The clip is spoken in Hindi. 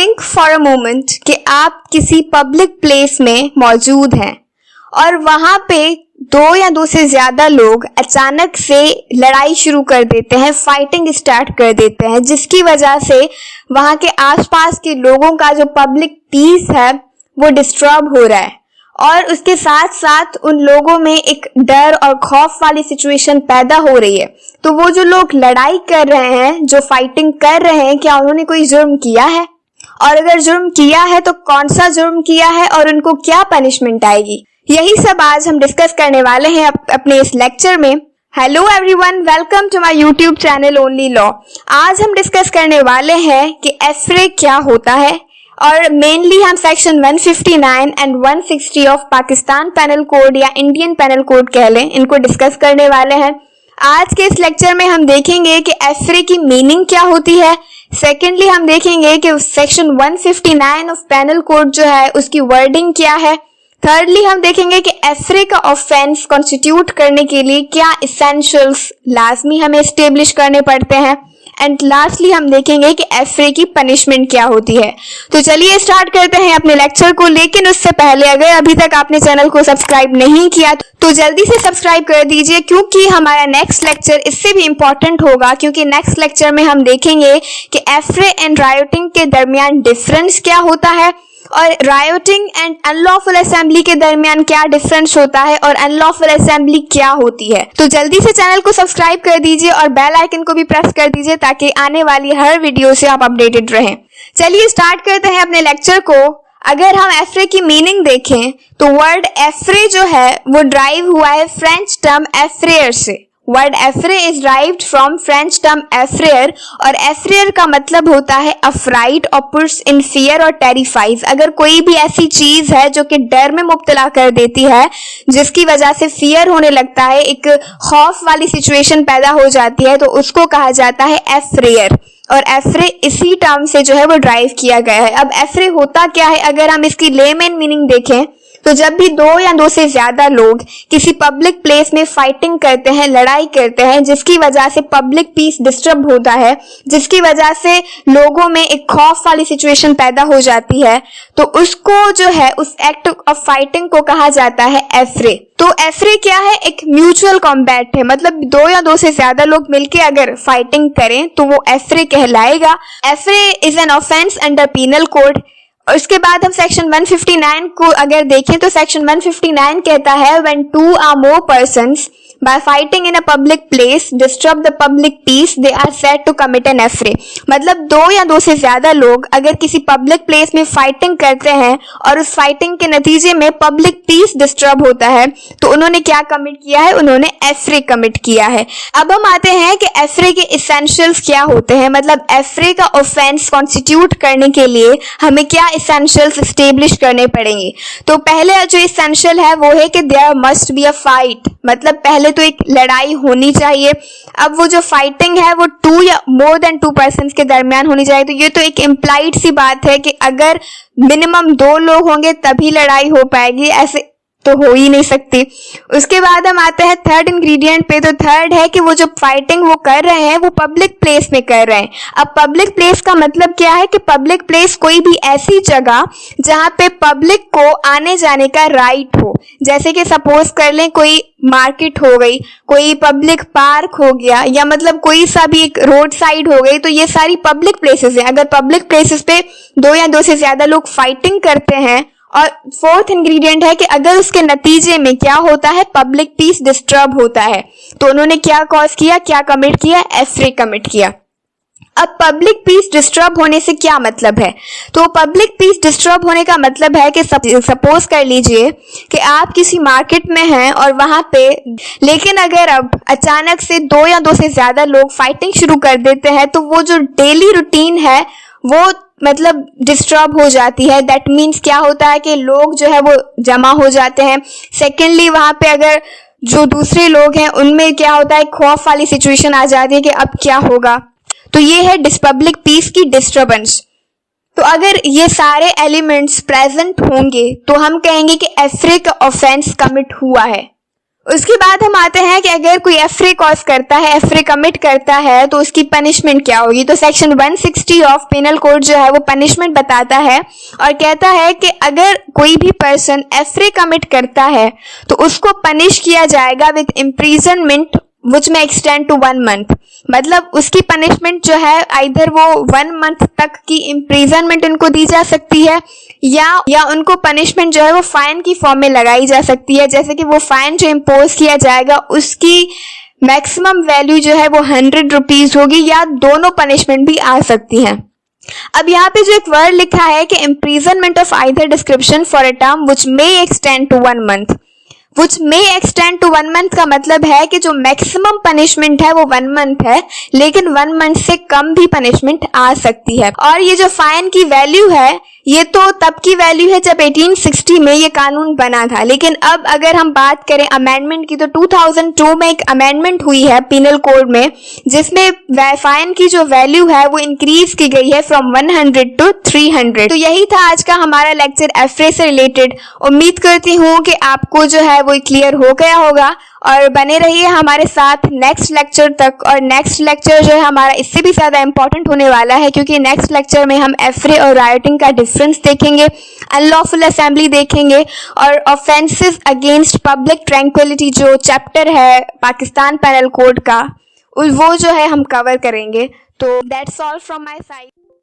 थिंक फॉर अ मोमेंट कि आप किसी पब्लिक प्लेस में मौजूद हैं और वहां पे दो या दो से ज्यादा लोग अचानक से लड़ाई शुरू कर देते हैं, फाइटिंग स्टार्ट कर देते हैं, जिसकी वजह से वहां के आसपास के लोगों का जो पब्लिक पीस है वो डिस्टर्ब हो रहा है और उसके साथ साथ उन लोगों में एक डर और खौफ वाली सिचुएशन पैदा हो रही है। तो वो जो लोग लड़ाई कर रहे हैं, जो फाइटिंग कर रहे हैं, क्या उन्होंने कोई जुर्म किया है? और अगर जुर्म किया है तो कौन सा जुर्म किया है और उनको क्या पनिशमेंट आएगी? यही सब आज हम डिस्कस करने वाले हैं अपने इस लेक्चर में। Hello everyone, welcome to my YouTube channel only law. आज हम डिस्कस करने वाले हैं कि एफरे क्या होता है और मेनली हम section 159 and 160 of Pakistan penal code या इंडियन पेनल कोड कह लें, इनको डिस्कस करने वाले हैं। आज के इस लेक्चर में हम देखेंगे कि एफरे की मीनिंग क्या होती है। सेकेंडली हम देखेंगे कि सेक्शन 159 ऑफ पेनल कोड जो है उसकी वर्डिंग क्या है। थर्डली हम देखेंगे कि एफरे का ऑफेंस कॉन्स्टिट्यूट करने के लिए क्या इसेंशियल्स लाजमी हमें एस्टेब्लिश करने पड़ते हैं। एंड लास्टली हम देखेंगे कि एफरे की पनिशमेंट क्या होती है। तो चलिए स्टार्ट करते हैं अपने लेक्चर को, लेकिन उससे पहले अगर अभी तक आपने चैनल को सब्सक्राइब नहीं किया तो जल्दी से सब्सक्राइब कर दीजिए, क्योंकि हमारा नेक्स्ट लेक्चर इससे भी इम्पोर्टेंट होगा, क्योंकि नेक्स्ट लेक्चर में हम देखेंगे कि एफरे एंड रायोटिंग के दरमियान डिफरेंस क्या होता है और रायोटिंग एंड अनलॉफुल असेंबली के दरमियान क्या डिफरेंस होता है और अनलॉफुल असेंबली क्या होती है। तो जल्दी से चैनल को सब्सक्राइब कर दीजिए और बेल आइकन को भी प्रेस कर दीजिए ताकि आने वाली हर वीडियो से आप अपडेटेड रहें। चलिए स्टार्ट करते हैं अपने लेक्चर को। अगर हम एफरे की मीनिंग देखें तो वर्ड एफरे जो है वो ड्राइव हुआ है फ्रेंच टर्म एफ्रेयर से। Word affray is derived from French term affrayer और एफ्रेयर का मतलब होता है अफ्राइट और पुट्स इन फियर और टेरिफाइज। अगर कोई भी ऐसी चीज है जो कि डर में मुब्तला कर देती है, जिसकी वजह से फियर होने लगता है, एक खौफ वाली सिचुएशन पैदा हो जाती है, तो उसको कहा जाता है एफ्रेयर। और एफरे इसी टर्म से जो है वो ड्राइव किया गया है। अब एफरे होता क्या है, अगर हम इसकी लेमैन मीनिंग देखें तो जब भी दो या दो से ज्यादा लोग किसी पब्लिक प्लेस में फाइटिंग करते हैं, लड़ाई करते हैं, जिसकी वजह से पब्लिक पीस डिस्टर्ब होता है, जिसकी वजह से लोगों में एक खौफ वाली सिचुएशन पैदा हो जाती है, तो उसको जो है उस एक्ट ऑफ फाइटिंग को कहा जाता है एफरे। तो एफरे क्या है? एक म्यूचुअल कॉम्बैट है, मतलब दो या दो से ज्यादा लोग मिलके अगर फाइटिंग करें तो वो एफरे कहलाएगा। Affray is an offence under penal code. और उसके बाद हम सेक्शन 159 को अगर देखें तो सेक्शन 159 कहता है when two or more persons by fighting in a public place disturb the public peace they are said to commit an affray। मतलब दो या दो से ज्यादा लोग अगर किसी पब्लिक प्लेस में फाइटिंग करते हैं और उस फाइटिंग के नतीजे में पब्लिक पीस डिस्टर्ब होता है तो उन्होंने क्या कमिट किया है? उन्होंने एफरे कमिट किया है। अब हम आते हैं कि एफरे के इसेंशियल्स क्या होते हैं, मतलब एफरे का ऑफेंस कॉन्स्टिट्यूट करने के लिए हमें क्या इसेंशियल्स एस्टेब्लिश करने पड़ेंगे। तो पहले जो इसेंशियल है वो है कि there must be a fight, मतलब पहले तो एक लड़ाई होनी चाहिए। अब वो जो फाइटिंग है वो टू या मोर देन टू पर्सन्स के दरमियान होनी चाहिए। तो ये तो एक इम्प्लाइड सी बात है कि अगर मिनिमम दो लोग होंगे तभी लड़ाई हो पाएगी, ऐसे तो हो ही नहीं सकती। उसके बाद हम आते हैं थर्ड इंग्रेडिएंट पे। तो थर्ड है कि वो जो फाइटिंग वो कर रहे हैं वो पब्लिक प्लेस में कर रहे हैं। अब पब्लिक प्लेस का मतलब क्या है कि पब्लिक प्लेस कोई भी ऐसी जगह जहां पे पब्लिक को आने जाने का राइट हो। जैसे कि सपोज कर लें कोई मार्केट हो गई, कोई पब्लिक पार्क हो गया, या मतलब कोई सा भी एक रोड साइड हो गई, तो ये सारी पब्लिक प्लेसेस हैं। अगर पब्लिक प्लेसेस पे दो या दो से ज्यादा लोग फाइटिंग करते हैं, और फोर्थ इंग्रेडिएंट है कि अगर उसके नतीजे में क्या होता है, पब्लिक पीस डिस्टर्ब होता है, तो उन्होंने क्या कॉज किया, क्या कमिट किया? एफरे कमिट किया। अब पब्लिक पीस डिस्टर्ब होने से क्या मतलब है? तो पब्लिक पीस डिस्टर्ब होने का मतलब है कि सपोज कर लीजिए कि आप किसी मार्केट में हैं और वहां पे, लेकिन अगर अब अचानक से दो या दो से ज्यादा लोग फाइटिंग शुरू कर देते हैं तो वो जो डेली रूटीन है वो मतलब डिस्टर्ब हो जाती है। दैट मीन्स क्या होता है कि लोग जो है वो जमा हो जाते हैं। सेकेंडली वहां पे अगर जो दूसरे लोग हैं उनमें क्या होता है, खौफ वाली सिचुएशन आ जाती है कि अब क्या होगा। तो ये है पब्लिक पीस की डिस्टर्बेंस। तो अगर ये सारे एलिमेंट्स प्रेजेंट होंगे तो हम कहेंगे कि एफरे का ऑफेंस कमिट हुआ है। उसके बाद हम आते हैं कि अगर कोई एफरे कॉज करता है, एफरे कमिट करता है, तो उसकी पनिशमेंट क्या होगी। तो सेक्शन 160 ऑफ पेनल कोड जो है वो पनिशमेंट बताता है और कहता है कि अगर कोई भी पर्सन एफरे कमिट करता है तो उसको पनिश किया जाएगा विद इम्प्रिजनमेंट विच में एक्सटेंड टू 1 मंथ। मतलब उसकी पनिशमेंट जो है आइदर वो 1 मंथ तक की इम्प्रिजनमेंट उनको दी जा सकती है या उनको पनिशमेंट जो है वो फाइन की फॉर्म में लगाई जा सकती है। जैसे कि वो फाइन जो इम्पोज किया जाएगा उसकी मैक्सिमम वैल्यू जो है वो 100 रुपीज होगी, या दोनों पनिशमेंट भी आ सकती हैं। अब यहाँ पे जो एक वर्ड लिखा है कि imprisonment of either description for a term which may extend to 1 month. Which may extend to 1 month का मतलब है कि जो मैक्सिमम पनिशमेंट है वो 1 मंथ है, लेकिन 1 मंथ से कम भी पनिशमेंट आ सकती है। और ये जो फाइन की वैल्यू है ये तो तब की वैल्यू है जब 1860 में ये कानून बना था, लेकिन अब अगर हम बात करें अमेंडमेंट की तो 2002 में एक अमेंडमेंट हुई है पीनल कोड में, जिसमें फाइन की जो वैल्यू है वो इंक्रीज की गई है फ्रॉम 100 टू 300। तो यही था आज का हमारा लेक्चर एफरे से रिलेटेड। उम्मीद करती हूँ कि आपको जो है वो क्लियर हो गया होगा और बने रहिए हमारे साथ नेक्स्ट लेक्चर तक। और नेक्स्ट लेक्चर जो है हमारा इससे भी ज़्यादा इंपॉर्टेंट होने वाला है, क्योंकि नेक्स्ट लेक्चर में हम एफरे और राइटिंग का डिफरेंस देखेंगे, अनलॉफुल असेंबली देखेंगे और ऑफेंसेस अगेंस्ट पब्लिक ट्रैंक्विलिटी जो चैप्टर है पाकिस्तान पेनल कोड का, वो जो है हम कवर करेंगे। तो that's all from my side.